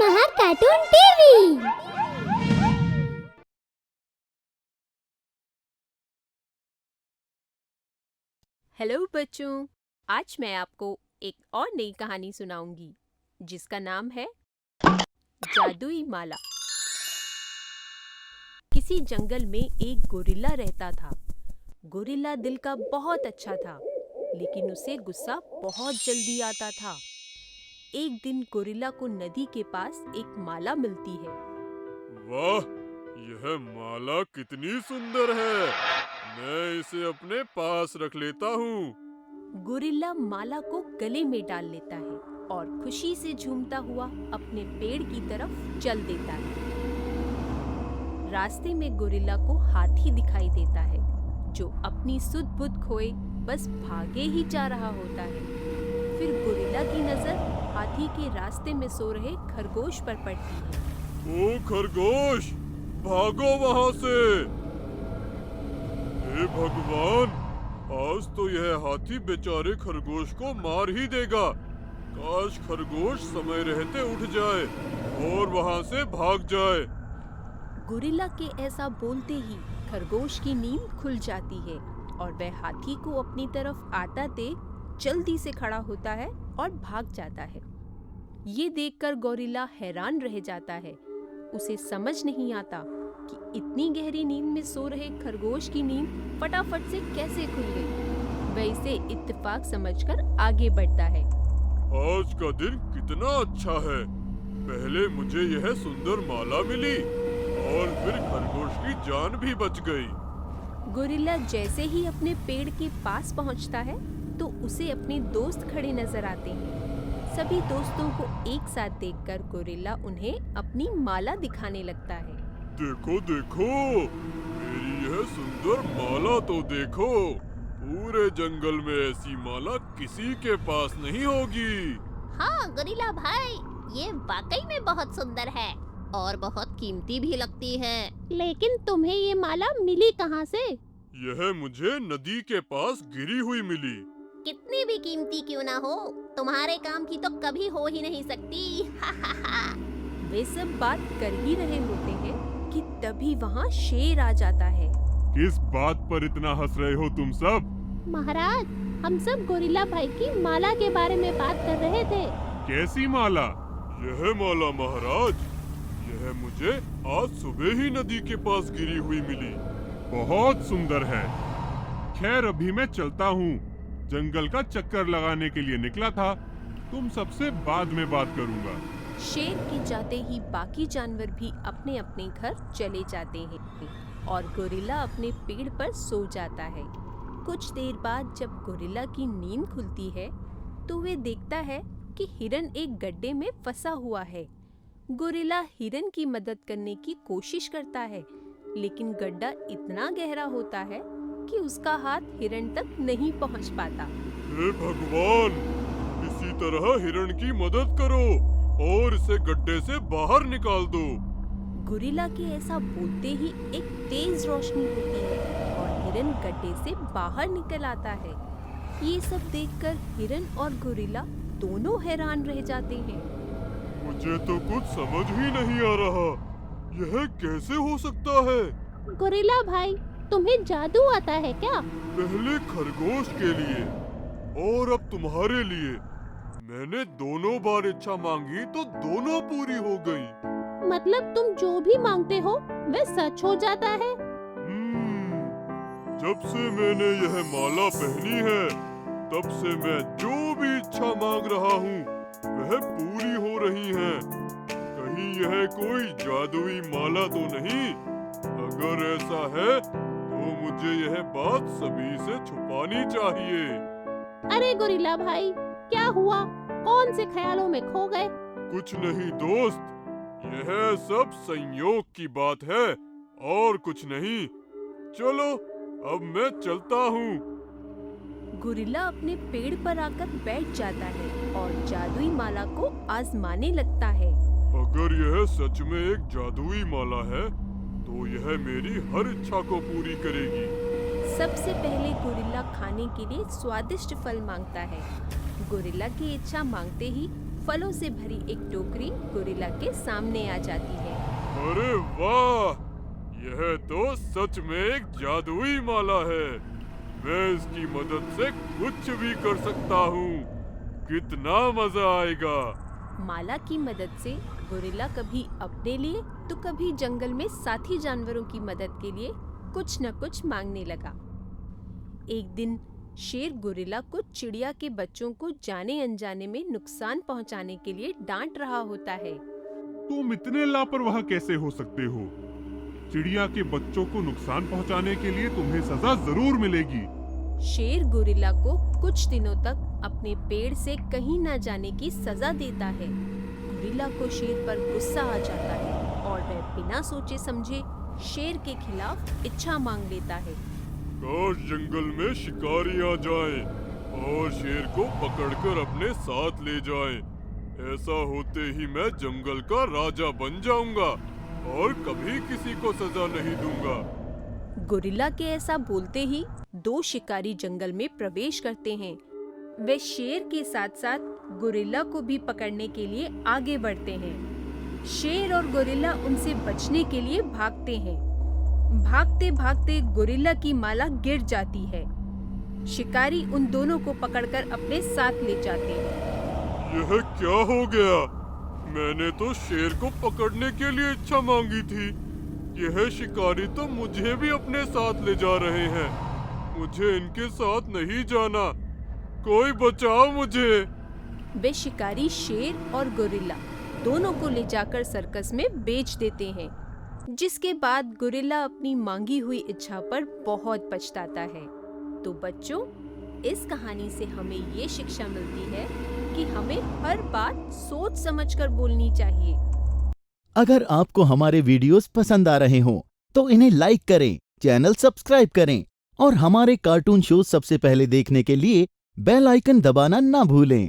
महा cartoon TV. Hello बच्चों, आज मैं आपको एक और नई कहानी सुनाऊंगी जिसका नाम है जादुई माला। किसी जंगल में एक गोरिल्ला रहता था। गोरिल्ला दिल का बहुत अच्छा था, लेकिन उसे गुस्सा बहुत जल्दी आता था। एक दिन गोरिल्ला को नदी के पास एक माला मिलती है। वाह, यह माला कितनी सुंदर है। मैं इसे अपने पास रख लेता हूँ। गोरिल्ला माला को गले में डाल लेता है और खुशी से झूमता हुआ अपने पेड़ की तरफ चल देता है। रास्ते में गोरिल्ला को हाथी दिखाई देता है, जो अपनी सुध बुध खोए बस भागे ही जा रहा होता है। फिर गोरिल्ला की नजर हाथी के रास्ते में सो रहे खरगोश पर पड़ती है। ओ खरगोश, भागो वहाँ से। हे भगवान, आज तो यह हाथी बेचारे खरगोश को मार ही देगा। काश खरगोश समय रहते उठ जाए और वहाँ से भाग जाए। गोरिल्ला के ऐसा बोलते ही खरगोश की नींद खुल जाती है और वह हाथी को अपनी तरफ आता देख जल्दी से खड़ा होता है और भाग जाता है। ये देखकर गोरिल्ला हैरान रह जाता है। उसे समझ नहीं आता कि इतनी गहरी नींद में सो रहे खरगोश की नींद फटाफट से कैसे खुल गई। वह इसे इत्तेफाक समझकर आगे बढ़ता है। आज का दिन कितना अच्छा है। पहले मुझे यह सुंदर माला मिली और फिर खरगोश की जान भी बच गई। गोरिल्ला जैसे ही अपने पेड़ के पास पहुंचता है तो उसे अपने दोस्त खड़े नजर आते हैं। सभी दोस्तों को एक साथ देखकर गोरिल्ला उन्हें अपनी माला दिखाने लगता है। देखो देखो, मेरी यह सुंदर माला तो देखो। पूरे जंगल में ऐसी माला किसी के पास नहीं होगी। हाँ गोरिल्ला भाई, ये वाकई में बहुत सुंदर है और बहुत कीमती भी लगती है। लेकिन तुम्हें ये माला मिली कहाँ से? यह मुझे नदी के पास गिरी हुई मिली। कितनी भी कीमती क्यों ना हो, तुम्हारे काम की तो कभी हो ही नहीं सकती। वे सब बात कर ही रहे होते हैं कि तभी वहाँ शेर आ जाता है। किस बात पर इतना हंस रहे हो तुम सब? महाराज, हम सब गोरिल्ला भाई की माला के बारे में बात कर रहे थे। कैसी माला? यह माला महाराज, यह मुझे आज सुबह ही नदी के पास गिरी हुई मिली। बहुत सुंदर है। खैर अभी मैं चलता हूँ, जंगल का चक्कर लगाने के लिए निकला था। तुम सबसे बाद में बात करूँगा। शेर के जाते ही बाकी जानवर भी अपने अपने घर चले जाते हैं और गोरिल्ला अपने पेड़ पर सो जाता है। कुछ देर बाद जब गोरिल्ला की नींद खुलती है तो वे देखता है कि हिरन एक गड्ढे में फंसा हुआ है। गोरिल्ला हिरन की मदद करने की कोशिश करता है, लेकिन गड्ढा इतना गहरा होता है कि उसका हाथ हिरन तक नहीं पहुंच पाता। हे भगवान, किसी तरह हिरण की मदद करो और इसे गड्ढे से बाहर निकाल दो। गोरिल्ला के ऐसा बोलते ही एक तेज रोशनी होती है और हिरन गड्ढे से बाहर निकल आता है। ये सब देखकर हिरन और गोरिल्ला दोनों हैरान रह जाते हैं। मुझे तो कुछ समझ ही नहीं आ रहा, यह कैसे हो सकता है? गोरिल्ला भाई, तुम्हें जादू आता है क्या? पहले खरगोश के लिए और अब तुम्हारे लिए। मैंने दोनों बार इच्छा मांगी तो दोनों पूरी हो गई। मतलब तुम जो भी मांगते हो वह सच हो जाता है? जब से मैंने यह माला पहनी है, तब से मैं जो भी इच्छा मांग रहा हूँ वह पूरी हो रही है। कहीं यह कोई जादुई माला तो नहीं? अगर ऐसा है तो मुझे यह बात सभी से छुपानी चाहिए। अरे गोरिल्ला भाई, क्या हुआ? कौन से ख्यालों में खो गए? कुछ नहीं दोस्त, यह सब संयोग की बात है और कुछ नहीं। चलो अब मैं चलता हूँ। गोरिल्ला अपने पेड़ पर आकर बैठ जाता है और जादुई माला को आजमाने लगता है। अगर यह सच में एक जादुई माला है तो यह मेरी हर इच्छा को पूरी करेगी। सबसे पहले गोरिल्ला खाने के लिए स्वादिष्ट फल मांगता है। गोरिल्ला की इच्छा मांगते ही फलों से भरी एक टोकरी गोरिल्ला के सामने आ जाती है। अरे वाह, यह तो सच में एक जादुई माला है। मैं इसकी मदद से कुछ भी कर सकता हूँ। कितना मजा आएगा। माला की मदद से गोरिल्ला कभी अपने लिए तो कभी जंगल में साथी जानवरों की मदद के लिए कुछ न कुछ मांगने लगा। एक दिन शेर गोरिल्ला को चिड़िया के बच्चों को जाने अनजाने में नुकसान पहुंचाने के लिए डांट रहा होता है। तुम इतने लापरवाह कैसे हो सकते हो? चिड़िया के बच्चों को नुकसान पहुंचाने के लिए तुम्हें सजा जरूर मिलेगी। शेर गोरिल्ला को कुछ दिनों तक अपने पेड़ से कहीं न जाने की सजा देता है। गोरिल्ला को शेर पर गुस्सा आ जाता है और वह बिना सोचे समझे शेर के खिलाफ इच्छा मांग लेता है। काश जंगल में शिकारी आ जाएं और शेर को पकड़कर अपने साथ ले जाएं। ऐसा होते ही मैं जंगल का राजा बन जाऊंगा और कभी किसी को सजा नहीं दूंगा। गोरिल्ला के ऐसा बोलते ही दो शिकारी जंगल में प्रवेश करते हैं। वे शेर के साथ साथ गोरिल्ला को भी पकड़ने के लिए आगे बढ़ते हैं। शेर और गोरिल्ला उनसे बचने के लिए भागते हैं। भागते भागते गोरिल्ला की माला गिर जाती है। शिकारी उन दोनों को पकड़कर अपने साथ ले जाते हैं। यह क्या हो गया? मैंने तो शेर को पकड़ने के लिए इच्छा मांगी थी। यह शिकारी तो मुझे भी अपने साथ ले जा रहे हैं। मुझे इनके साथ नहीं जाना। कोई बचाओ मुझे। वे शिकारी शेर और गोरिल्ला दोनों को ले जाकर सर्कस में बेच देते हैं, जिसके बाद गोरिल्ला अपनी मांगी हुई इच्छा पर बहुत पछताता है। तो बच्चों, इस कहानी से हमें ये शिक्षा मिलती है कि हमें हर बात सोच समझकर बोलनी चाहिए। अगर आपको हमारे वीडियोस पसंद आ रहे हों तो इन्हें लाइक करें, चैनल सब्सक्राइब करें और हमारे कार्टून शो सबसे पहले देखने के लिए बेल आइकन दबाना ना भूलें।